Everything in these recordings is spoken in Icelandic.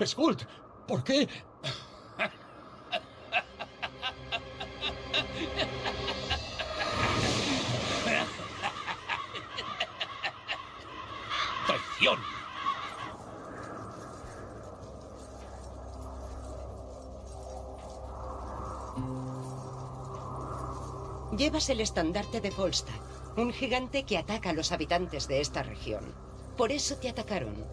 Skuld, ¿por qué? ¡Traición! Llevas el estandarte de Volstagg, un gigante que ataca a los habitantes de esta región. Por eso te atacaron.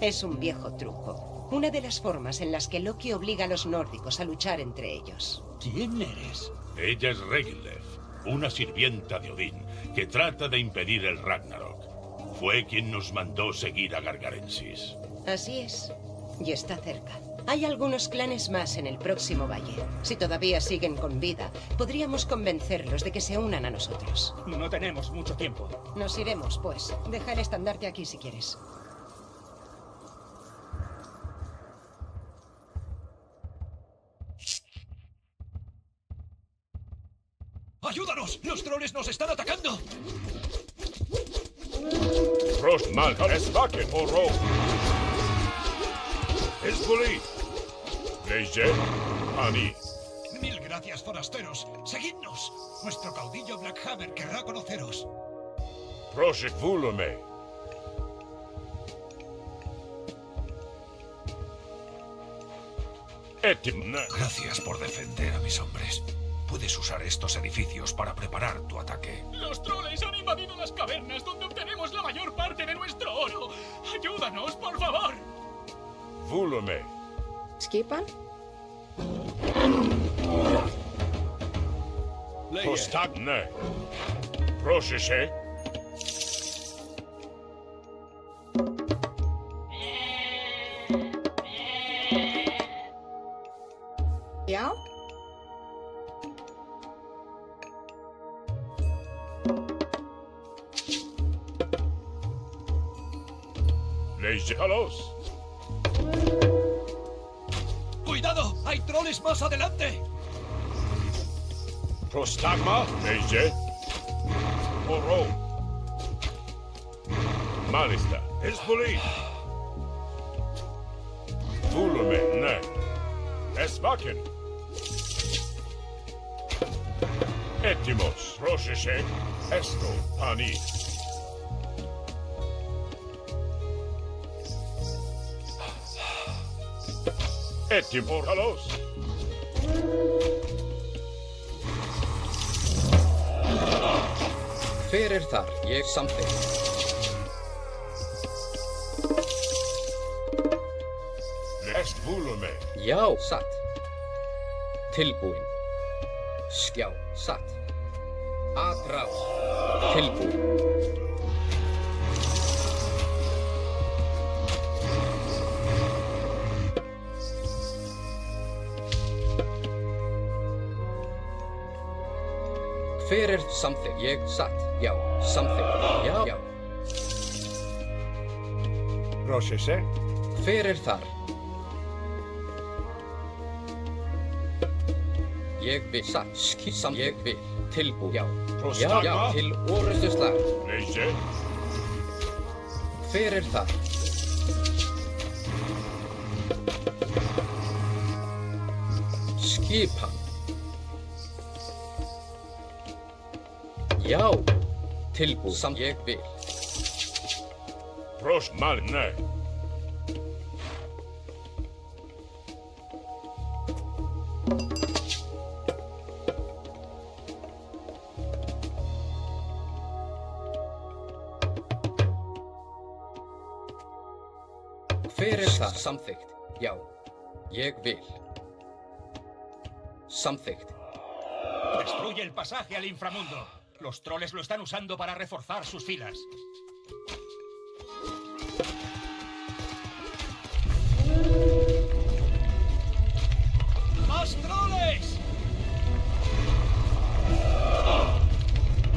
Es un viejo truco. Una de las formas en las que Loki obliga a los nórdicos a luchar entre ellos. ¿Quién eres? Ella es Reginlev, una sirvienta de Odín, que trata de impedir el Ragnarok. Fue quien nos mandó seguir a Gargarensis. Así es. Y está cerca. Hay algunos clanes más en el próximo valle. Si todavía siguen con vida, podríamos convencerlos de que se unan a nosotros. No tenemos mucho tiempo. Nos iremos, pues. Deja el estandarte aquí si quieres. ¡Ayúdanos! ¡Los troles nos están atacando! Frostmal, Esvaken, Oro. Esbuli. Leje, Ani. Mil gracias, forasteros. ¡Seguidnos! Nuestro caudillo Blackhammer querrá conoceros. Proszę Vulume. Etimna. Gracias por defender a mis hombres. Puedes usar estos edificios para preparar tu ataque. Los troles han invadido las cavernas donde obtenemos la mayor parte de nuestro oro. ¡Ayúdanos, por favor! Vulume. Skipan? Postagne. Proszę się. Ja? Leje halos. ¡Cuidado! ¡Hay troles más adelante! Prostagma. Leje. Oro. Malista. Esbuli. Vulume, ne. Esvaken. Etimos. Proszę się. Esto. Pani. Etimor halos. Hver er þar? Ég samþykk. Est Vulume. Já, satt. Tilbúin. Skjá, satt. Atrás. Tilbúin. Hver er samþykk? Ég satt. Já, samþykk. Já, já. Proszę się. Hver er þar? Ég vil satt. Skissam. Ég vil. Tilbúin. Já. Já, já. Til orustu slag. Leje. Hver er þar? Skipan. Já. Tilbúin. Sam. Ég vil. Prostmal, ne. Hver er þar? Samþykkt. Já. Ég vil. Samþykkt. Destruye el pasaje al inframundo. Los troles lo están usando para reforzar sus filas. ¡Más troles!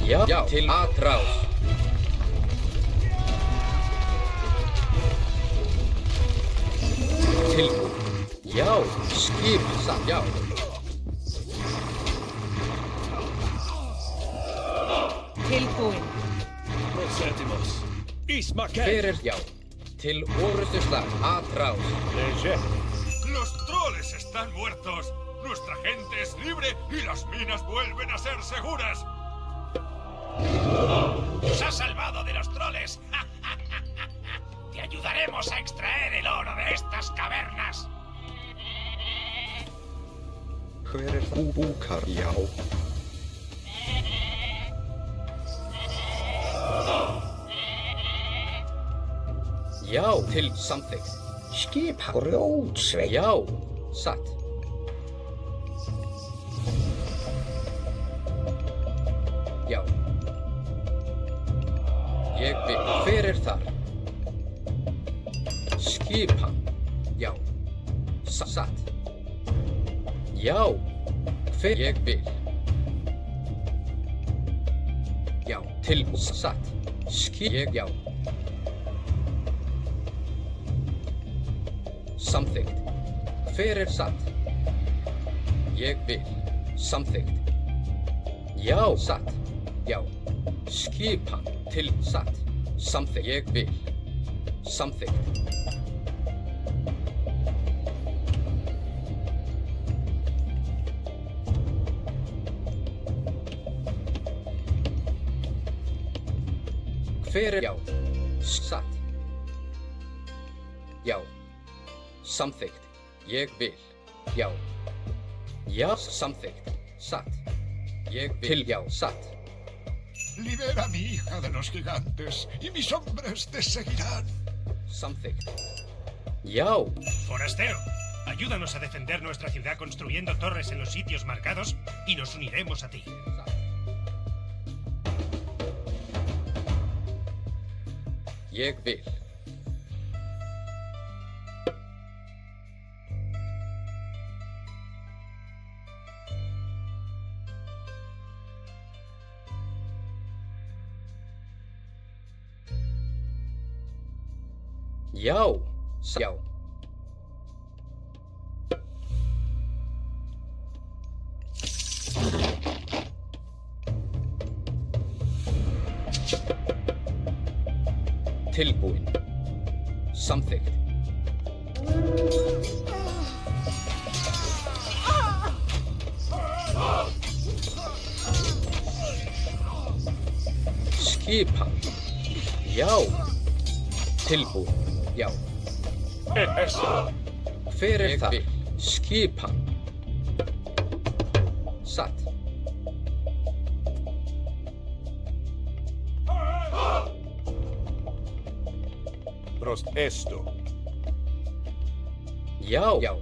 Já. Já. Til atrás. Tilbúin. Já. Skip. Samt. Já. Tilbúin. Prosétimos. Ismaken. Hver er já? Til orrustuslag, atrás. ¡Los troles están muertos! ¡Nuestra gente es libre y las minas vuelven a ser seguras! ¡Nos has salvado de los troles! ¡Te ayudaremos a extraer el oro de estas cavernas! Hver búkar? Já. Já, til samþykkt. Skip grjótsveit. Já, satt. Já. Ég vil. Hver þar? Skipan. Já. Satt. Já. Hver ég vil. Já, til satt. Ég, já. Samþykkt. Hver satt? Ég vil. Samþykkt. Já, satt. Já. Skipan. Til satt. Samþykkt. Ég vil. Samþykkt. Hver já. Satt. Já. Samþykkt. Ég vil. Já. Já, samþykkt. Satt. Ég vil. Til já, satt. Libera a mi hija de los gigantes y mis hombres te seguirán. Samþykkt. Já. Forastero, ayúdanos a defender nuestra ciudad construyendo torres en los sitios marcados y nos uniremos a ti. Ég vil. Já. Já. Tilbúin. Samþykkt. Skipan. Já. Tilbúin. Já. Hver það? Skipan. Satt. Prost esto. Já. Já.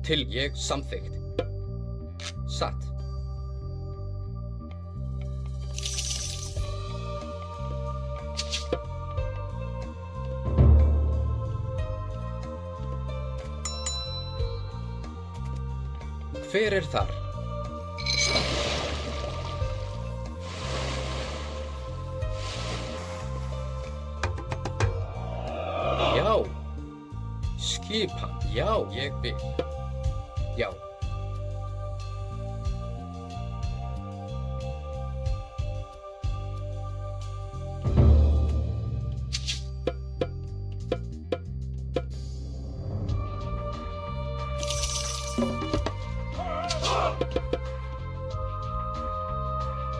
Til ég samþykkt. Satt. Hver þar? Já. Skipan. Já, ég vil. Já.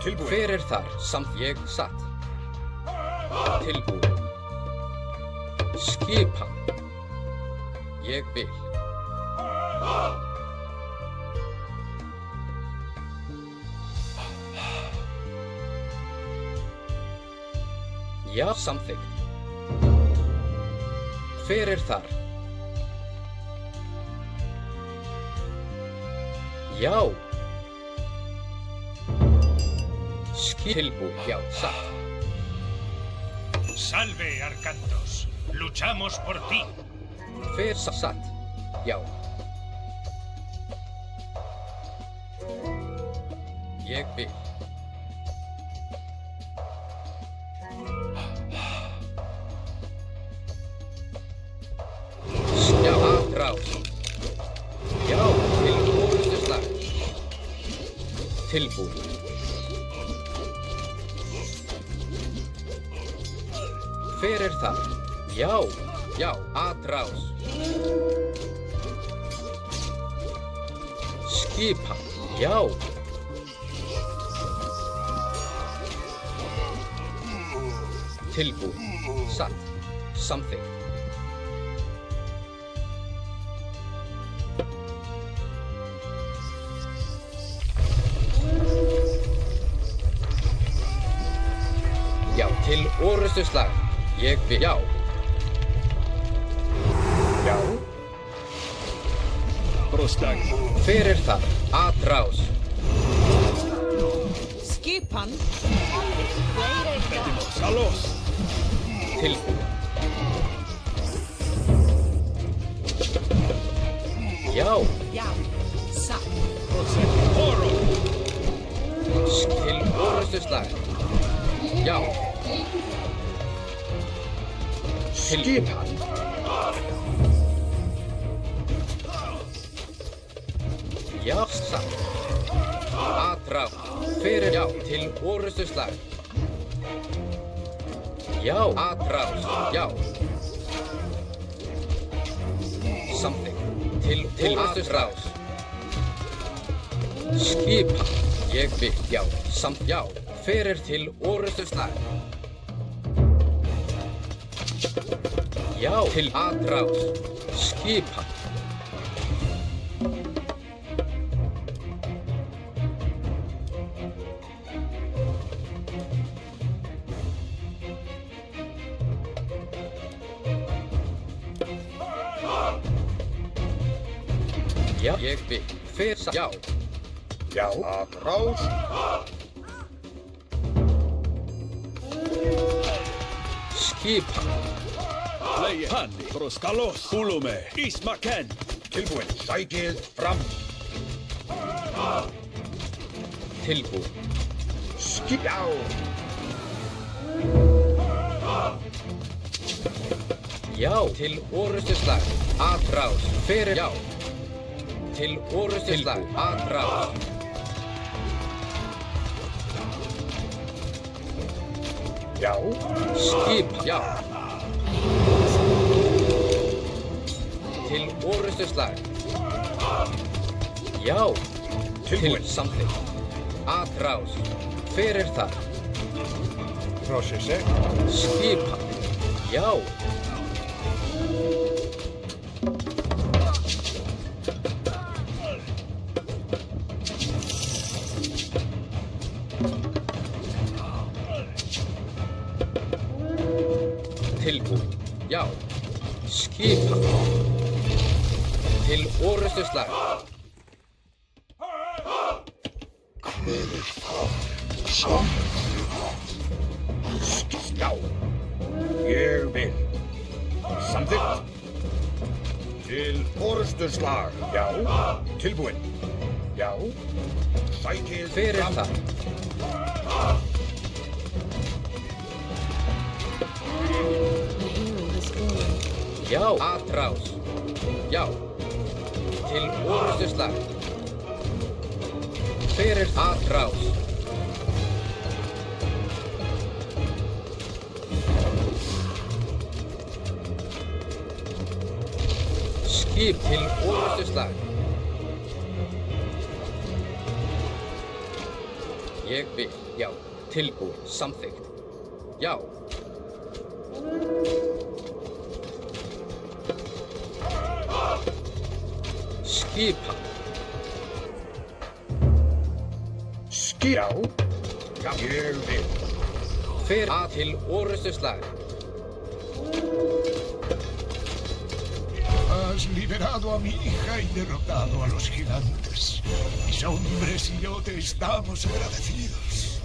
Tilbúin. Hver þar? Samt ég satt. Tilbúin. Skipan. Ég vil. Já, samþykkt. Hver þar? Já. Tilbúin. Já, satt. Salve, Arcantos. Luchamos por ti. Hver satt? Já. Ég vil. Já, atrás. Tilbúin. Hver er það? Já, já, atrás. Skipa, já. Tilbúin. Satt. Samþykkt. Já, til orrustuslag. Ég vil. Já. Já. Brostag. Hver er það? Atrás. Skipan. Salos. Tilbúin. Já. Já. Satt. Oro. Til orrustuslag. Já. Skipan. Já, satt. Atrás. Hver er já til orrustuslag? Já, atrás. Já. Samþykkt. Til orrustuslag. Skipa. Ég vil. Já. Já. Hver er til orrustuslag? Já, til atrás. Skipa. Já, ég vil. Hver sá? Já. Já, atrás. Skipa. Leie. Hanni. Broskalos. Ulume. Ismaken. Tilbúin. Sækið fram. Tilbúin. Já. Já, til orrustuslag. Atrás. Hver er já? Til orrustuslag. Atrás. Já. Skipa. Já. Til orrustuslag. Já. Tilbúin. Til samþykkt. Atrás. Hver er það? Processe. Skipa. Já. Tilbúin. Já. Skipa. Til orrustuslag. Já. Ég vil. Samþykkt. Til orrustuslag. Já. Tilbúin. Já. Sækið Hver er fram. það? Já. Atrás. Já. Til orrustuslag. Hver er atrás? Skip til orrustuslag. Ég vil. Já. Tilbúin. Samþykkt. Já. Skipa. Já. Já. Ég vil. Hver að til orrustuslag. Has liberado a mi hija y derrotado a los gigantes. Mis hombres y yo te estamos agradecidos.